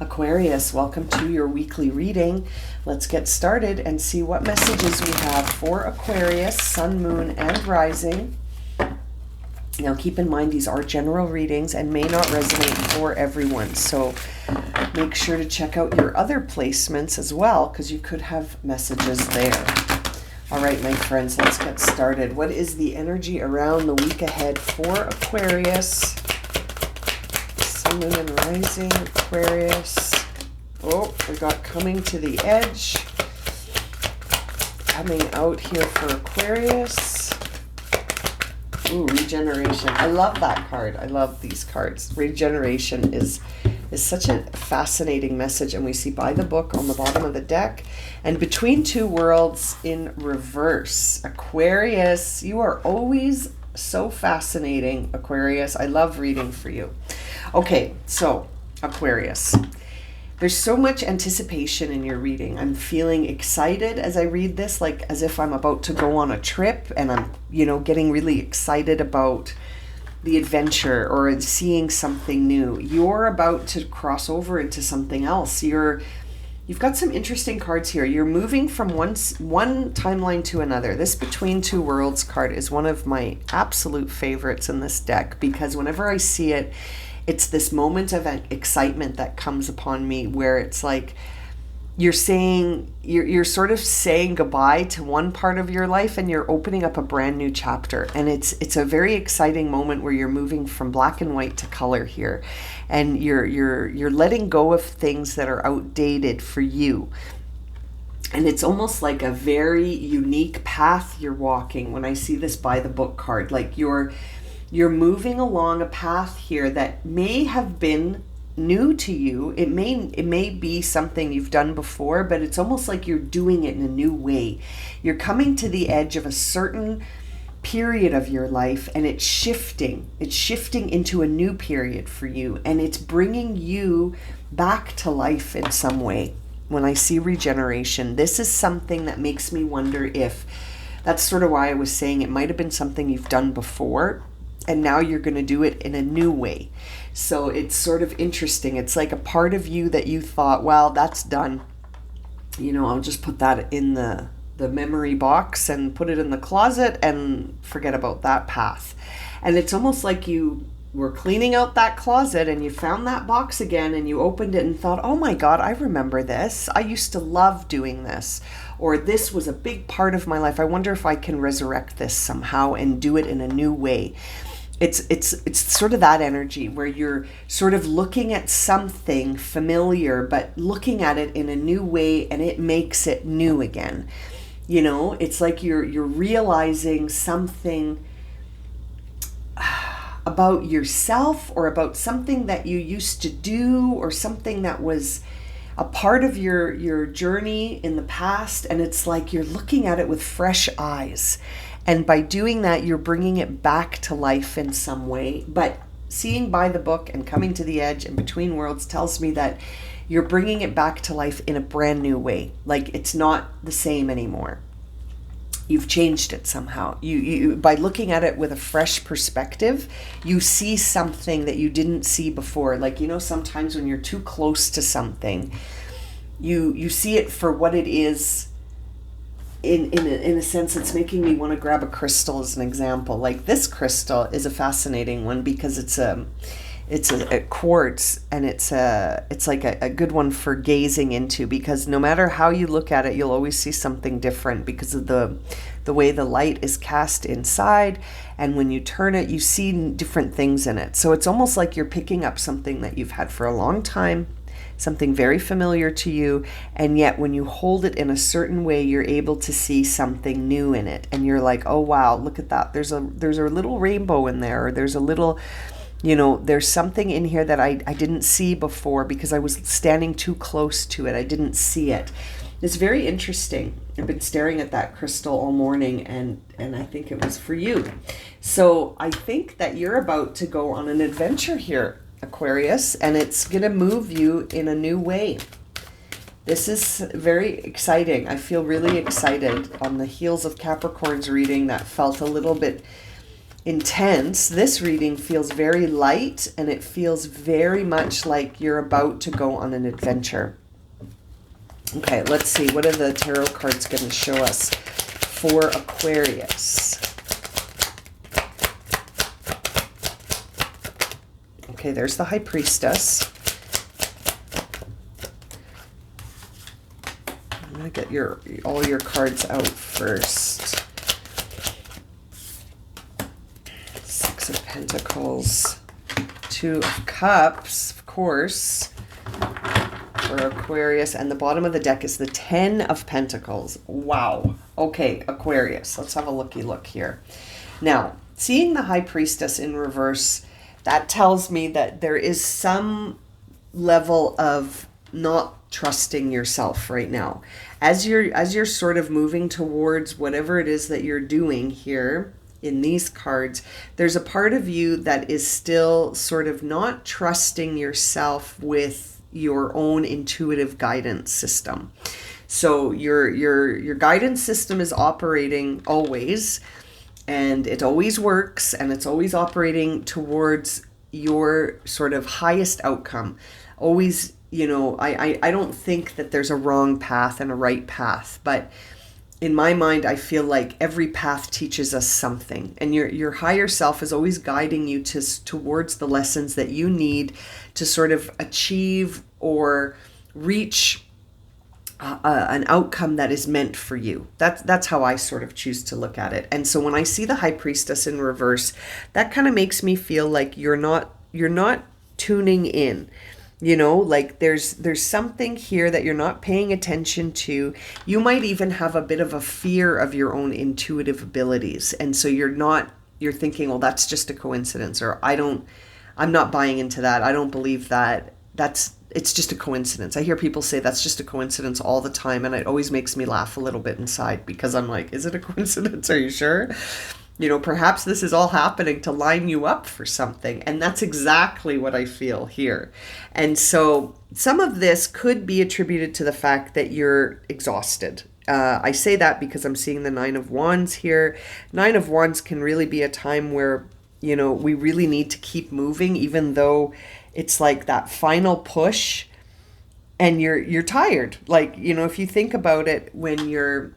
Aquarius, welcome to your weekly reading. Let's get started and see what messages we have for Aquarius, Sun, Moon, and Rising. Now keep in mind these are general readings and may not resonate for everyone, so make sure to check out your other placements as well because you could have messages there. All right, my friends, let's get started. What is the energy around the week ahead for Aquarius? Sun, Moon, and Rising, Aquarius. Oh, we got coming to the edge. Coming out here for Aquarius. Ooh, regeneration. I love that card. I love these cards. Regeneration is such a fascinating message, and we see by the book on the bottom of the deck. And between two worlds in reverse. Aquarius, you are always so fascinating, Aquarius. I love reading for you. Okay, so Aquarius. There's so much anticipation in your reading. I'm feeling excited as I read this, like as if I'm about to go on a trip and I'm, getting really excited about the adventure or seeing something new. You're about to cross over into something else. You've got some interesting cards here. You're moving from one timeline to another. This Between Two Worlds card is one of my absolute favorites in this deck because whenever I see it, it's this moment of excitement that comes upon me where it's like you're sort of saying goodbye to one part of your life and you're opening up a brand new chapter. And it's a very exciting moment where you're moving from black and white to color here. And you're letting go of things that are outdated for you. And it's almost like a very unique path you're walking when I see this by the book card. Like you're moving along a path here that may have been new to you. It may be something you've done before, but it's almost like you're doing it in a new way. You're coming to the edge of a certain period of your life and it's shifting. It's shifting into a new period for you, and it's bringing you back to life in some way. When I see regeneration, this is something that makes me wonder if that's sort of why I was saying it might have been something you've done before and now you're going to do it in a new way. So it's sort of interesting. It's like a part of you that you thought, well, that's done. I'll just put that in the memory box and put it in the closet and forget about that path. And it's almost like you were cleaning out that closet and you found that box again and you opened it and thought, oh my God, I remember this. I used to love doing this. Or this was a big part of my life. I wonder if I can resurrect this somehow and do it in a new way. It's sort of that energy where you're sort of looking at something familiar, but looking at it in a new way, and it makes it new again. It's like you're realizing something about yourself or about something that you used to do or something that was a part of your journey in the past. And it's like you're looking at it with fresh eyes. And by doing that, you're bringing it back to life in some way. But seeing by the book and coming to the edge and between worlds tells me that you're bringing it back to life in a brand new way. Like it's not the same anymore. You've changed it somehow. You by looking at it with a fresh perspective, you see something that you didn't see before. Like, sometimes when you're too close to something, you see it for what it is. In a sense, it's making me want to grab a crystal as an example. Like this crystal is a fascinating one because it's a quartz, and it's like a good one for gazing into, because no matter how you look at it, you'll always see something different because of the way the light is cast inside, and when you turn it, you see different things in it. So it's almost like you're picking up something that you've had for a long time, something very familiar to you, and yet when you hold it in a certain way, you're able to see something new in it, and you're like, oh wow, look at that, there's a little rainbow in there, or there's a little, there's something in here that I didn't see before because I was standing too close to it. I didn't see it. It's very interesting. I've been staring at that crystal all morning, and I think it was for you. So I think that you're about to go on an adventure here, Aquarius, and it's going to move you in a new way. This is very exciting. I feel really excited on the heels of Capricorn's reading that felt a little bit intense. This reading feels very light, and it feels very much like you're about to go on an adventure. Okay, let's see. What are the tarot cards going to show us for Aquarius? Okay, there's the High Priestess. I'm going to get all your cards out first. Six of Pentacles. Two of Cups, of course, for Aquarius. And the bottom of the deck is the 10 of Pentacles. Wow. Okay, Aquarius. Let's have a looky look here. Now, seeing the High Priestess in reverse, that tells me that there is some level of not trusting yourself right now. As you're sort of moving towards whatever it is that you're doing here in these cards, there's a part of you that is still sort of not trusting yourself with your own intuitive guidance system. So your guidance system is operating always, and it always works, and it's always operating towards your sort of highest outcome. Always, you know, I don't think that there's a wrong path and a right path, but in my mind, I feel like every path teaches us something, and your higher self is always guiding you towards the lessons that you need to sort of achieve or reach an outcome that is meant for you. That's how I sort of choose to look at it. And so when I see the High Priestess in reverse, that kind of makes me feel like you're not tuning in. You know, like there's something here that you're not paying attention to. You might even have a bit of a fear of your own intuitive abilities. And so you're thinking, well, that's just a coincidence, or I'm not buying into that. I don't believe that. It's just a coincidence. I hear people say that's just a coincidence all the time, and it always makes me laugh a little bit inside, because I'm like, is it a coincidence? Are you sure? You know, perhaps this is all happening to line you up for something. And that's exactly what I feel here. And so some of this could be attributed to the fact that you're exhausted. I say that because I'm seeing the 9 of Wands here. 9 of Wands can really be a time where, you know, we really need to keep moving, even though it's like that final push and you're tired. Like, you know, if you think about it, when you're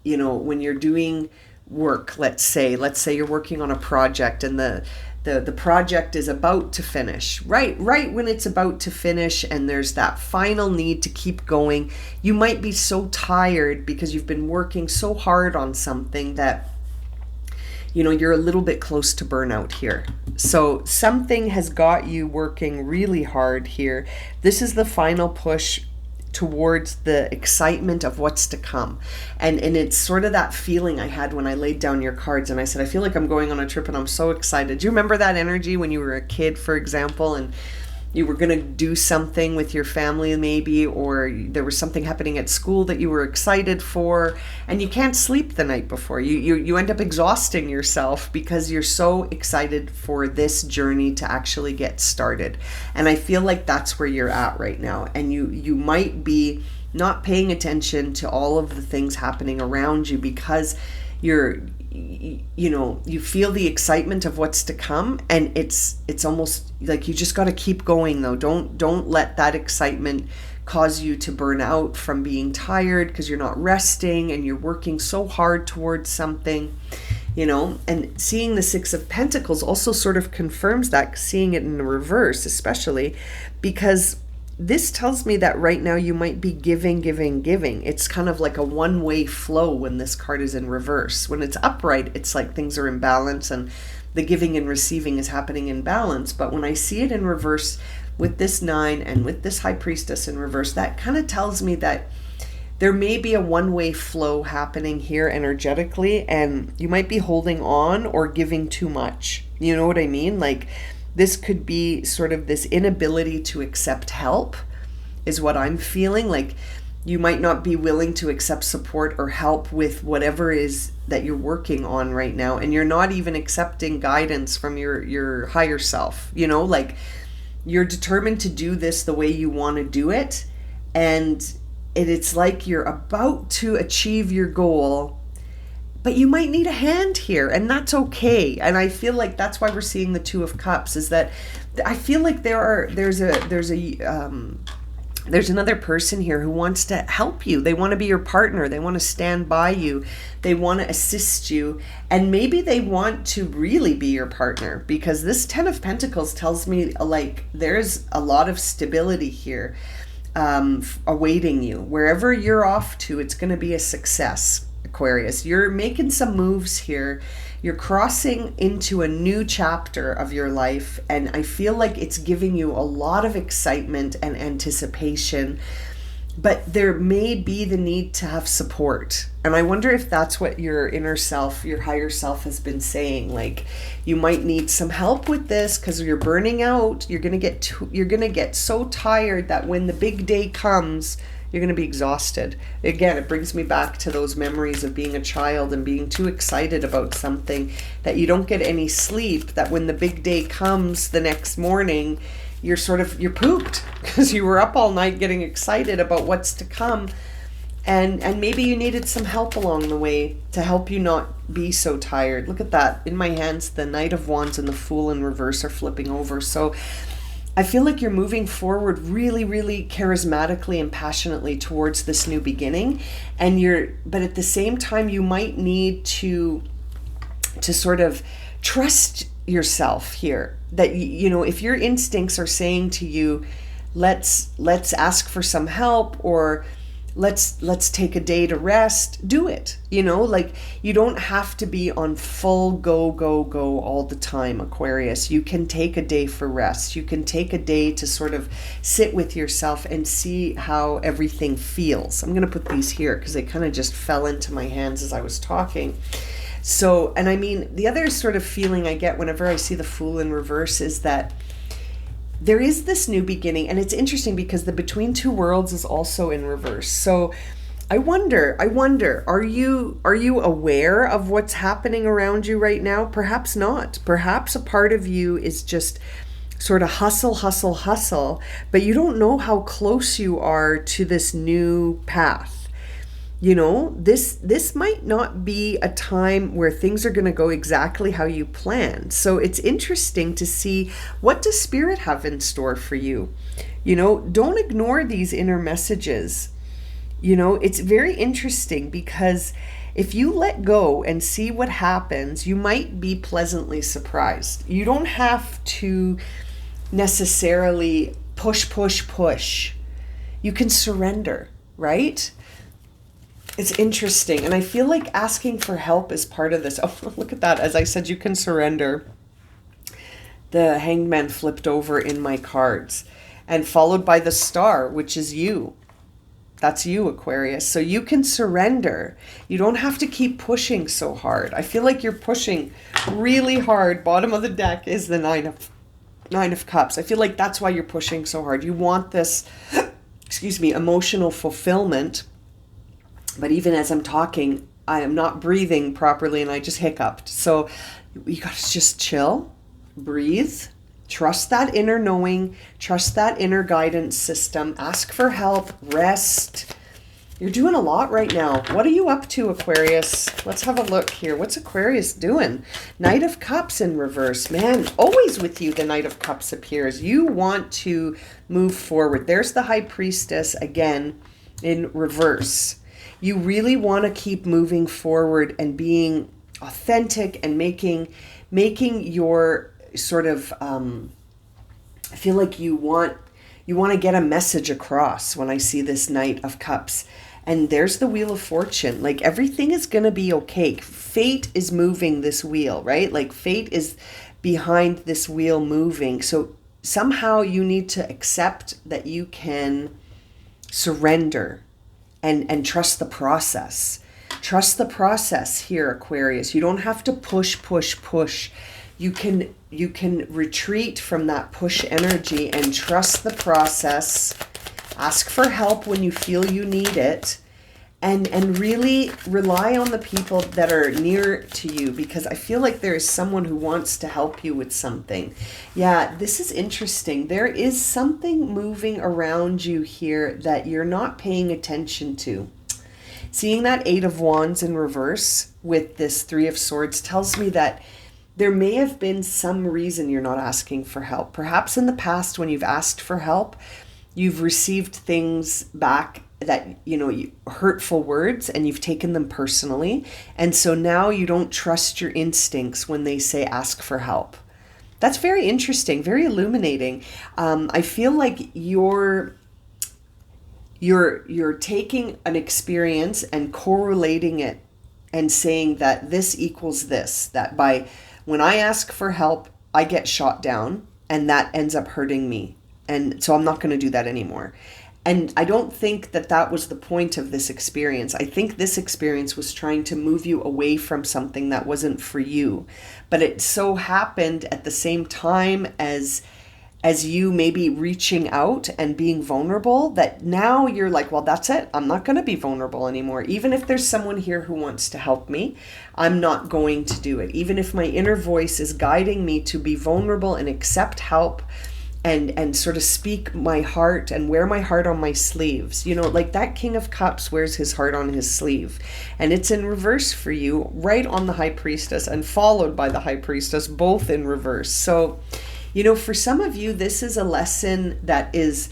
doing work, let's say you're working on a project, and the project is about to finish, right when it's about to finish, and there's that final need to keep going. You might be so tired because you've been working so hard on something that, you know, you're a little bit close to burnout here. So something has got you working really hard here. This is the final push towards the excitement of what's to come. And it's sort of that feeling I had when I laid down your cards and I said, I feel like I'm going on a trip and I'm so excited. Do you remember that energy when you were a kid, for example, and you were going to do something with your family maybe, or there was something happening at school that you were excited for, and you can't sleep the night before. You end up exhausting yourself because you're so excited for this journey to actually get started. And I feel like that's where you're at right now. And you might be not paying attention to all of the things happening around you because you feel the excitement of what's to come, and it's almost like you just got to keep going though. Don't let that excitement cause you to burn out from being tired because you're not resting and you're working so hard towards something, you know. And seeing the 6 of Pentacles also sort of confirms that, seeing it in reverse especially, because this tells me that right now you might be giving. It's kind of like a one-way flow when this card is in reverse. When it's upright, it's like things are in balance and the giving and receiving is happening in balance. But when I see it in reverse with this 9 and with this High Priestess in reverse, that kind of tells me that there may be a one-way flow happening here energetically, and you might be holding on or giving too much. You know what I mean? Like, this could be sort of this inability to accept help is what I'm feeling. Like, you might not be willing to accept support or help with whatever is that you're working on right now. And you're not even accepting guidance from your higher self. You know, like, you're determined to do this the way you want to do it. And it's like you're about to achieve your goal, but you might need a hand here, and that's okay. And I feel like that's why we're seeing the Two of Cups, is that I feel like there's another person here who wants to help you. They want to be your partner. They want to stand by you. They want to assist you. And maybe they want to really be your partner, because this Ten of Pentacles tells me like there's a lot of stability here awaiting you. Wherever you're off to, it's going to be a success, Aquarius. You're making some moves here. You're crossing into a new chapter of your life, and I feel like it's giving you a lot of excitement and anticipation, but there may be the need to have support. And I wonder if that's what your inner self, your higher self, has been saying. Like, you might need some help with this because you're burning out. You're gonna get so tired that when the big day comes, you're going to be exhausted. Again, it brings me back to those memories of being a child and being too excited about something that you don't get any sleep, that when the big day comes the next morning, you're pooped because you were up all night getting excited about what's to come. And maybe you needed some help along the way to help you not be so tired. Look at that. In my hands, the Knight of Wands and the Fool in reverse are flipping over. So I feel like you're moving forward really, really charismatically and passionately towards this new beginning. But at the same time, you might need to sort of trust yourself here. That, you know, if your instincts are saying to you, let's ask for some help, or let's take a day to rest, do it. You know, like, you don't have to be on full go all the time, Aquarius. You can take a day for rest. You can take a day to sort of sit with yourself and see how everything feels. I'm going to put these here because they kind of just fell into my hands as I was talking. So, and I mean, the other sort of feeling I get whenever I see the Fool in reverse is that there is this new beginning, and it's interesting because the Between Two Worlds is also in reverse. So I wonder, are you aware of what's happening around you right now? Perhaps not. Perhaps a part of you is just sort of hustle, but you don't know how close you are to this new path. You know, this might not be a time where things are going to go exactly how you planned. So it's interesting to see, what does Spirit have in store for you? You know, don't ignore these inner messages. You know, it's very interesting because if you let go and see what happens, you might be pleasantly surprised. You don't have to necessarily push. You can surrender, right? It's interesting. And I feel like asking for help is part of this. Oh, look at that. As I said, you can surrender. The Hanged Man flipped over in my cards, and followed by the Star, which is you. That's you, Aquarius. So you can surrender. You don't have to keep pushing so hard. I feel like you're pushing really hard. Bottom of the deck is the Nine of Cups. I feel like that's why you're pushing so hard. You want this, emotional fulfillment. But even as I'm talking, I am not breathing properly and I just hiccuped. So you got to just chill, breathe, trust that inner knowing, trust that inner guidance system, ask for help, rest. You're doing a lot right now. What are you up to, Aquarius? Let's have a look here. What's Aquarius doing? Knight of Cups in reverse. Man, always with you, the Knight of Cups appears. You want to move forward. There's the High Priestess again in reverse. You really want to keep moving forward and being authentic and making your sort of, I feel like you want to get a message across when I see this Knight of Cups. And there's the Wheel of Fortune. Like, everything is going to be okay. Fate is moving this wheel, right? Like, fate is behind this wheel moving. So somehow you need to accept that you can surrender and trust the process. Trust the process here, Aquarius. You don't have to push. You can retreat from that push energy and trust the process. Ask for help when you feel you need it. And really rely on the people that are near to you, because I feel like there is someone who wants to help you with something. Yeah, this is interesting. There is something moving around you here that you're not paying attention to. Seeing that Eight of Wands in reverse with this Three of Swords tells me that there may have been some reason you're not asking for help. Perhaps in the past when you've asked for help, you've received things back that, hurtful words, and you've taken them personally. And so now you don't trust your instincts when they say ask for help. That's very interesting, very illuminating. I feel like you're taking an experience and correlating it and saying that this equals this, that when I ask for help, I get shot down, and that ends up hurting me. And so I'm not going to do that anymore. And I don't think that was the point of this experience. I think this experience was trying to move you away from something that wasn't for you. But it so happened at the same time as you maybe reaching out and being vulnerable, that now you're like, well, that's it. I'm not going to be vulnerable anymore. Even if there's someone here who wants to help me, I'm not going to do it. Even if my inner voice is guiding me to be vulnerable and accept help and sort of speak my heart and wear my heart on my sleeves. Like that King of Cups wears his heart on his sleeve. And it's in reverse for you, right on the High Priestess and followed by the High Priestess, both in reverse. So, for some of you, this is a lesson that is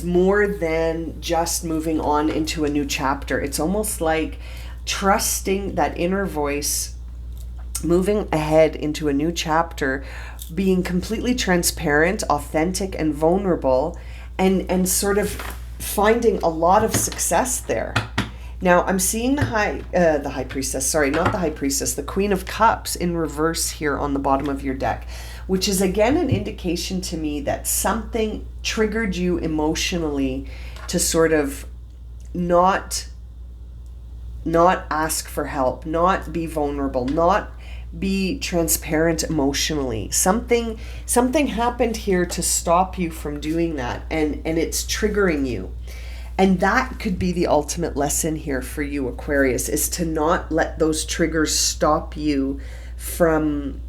more than just moving on into a new chapter. It's almost like trusting that inner voice, moving ahead into a new chapter, being completely transparent, authentic, and vulnerable, and sort of finding a lot of success there. Now, I'm seeing the High Priestess, sorry, not the High Priestess, the Queen of Cups in reverse here on the bottom of your deck, which is again an indication to me that something triggered you emotionally to sort of not ask for help, not be vulnerable, not be transparent emotionally. Something happened here to stop you from doing that, and it's triggering you. And that could be the ultimate lesson here for you, Aquarius, is to not let those triggers stop you from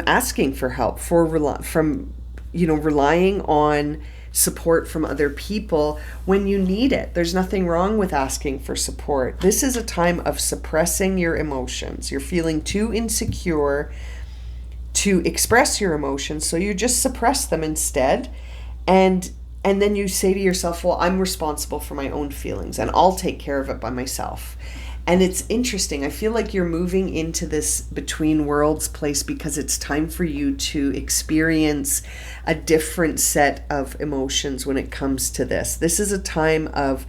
asking for help, from relying on support from other people when you need it. There's nothing wrong with asking for support. This is a time of suppressing your emotions. You're feeling too insecure to express your emotions, so you just suppress them instead. And then you say to yourself, well, I'm responsible for my own feelings and I'll take care of it by myself. And it's interesting. I feel like you're moving into this between worlds place because it's time for you to experience a different set of emotions when it comes to this. This is a time of,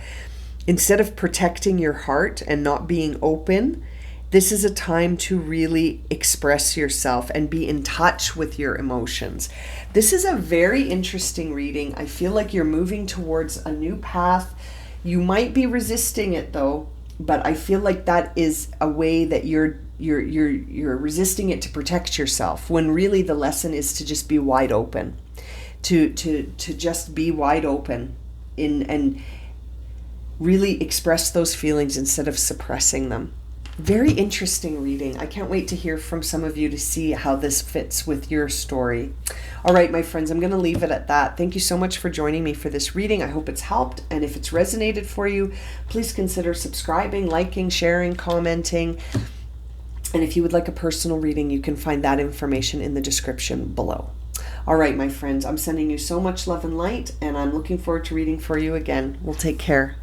instead of protecting your heart and not being open, this is a time to really express yourself and be in touch with your emotions. This is a very interesting reading. I feel like you're moving towards a new path. You might be resisting it though, but I feel like that is a way that you're resisting it to protect yourself, when really the lesson is to just be wide open, to just be wide open and really express those feelings instead of suppressing them. Very interesting reading. I can't wait to hear from some of you to see how this fits with your story. All right, my friends, I'm going to leave it at that. Thank you so much for joining me for this reading. I hope it's helped. And if it's resonated for you, please consider subscribing, liking, sharing, commenting. And if you would like a personal reading, you can find that information in the description below. All right, my friends, I'm sending you so much love and light, and I'm looking forward to reading for you again. We'll take care.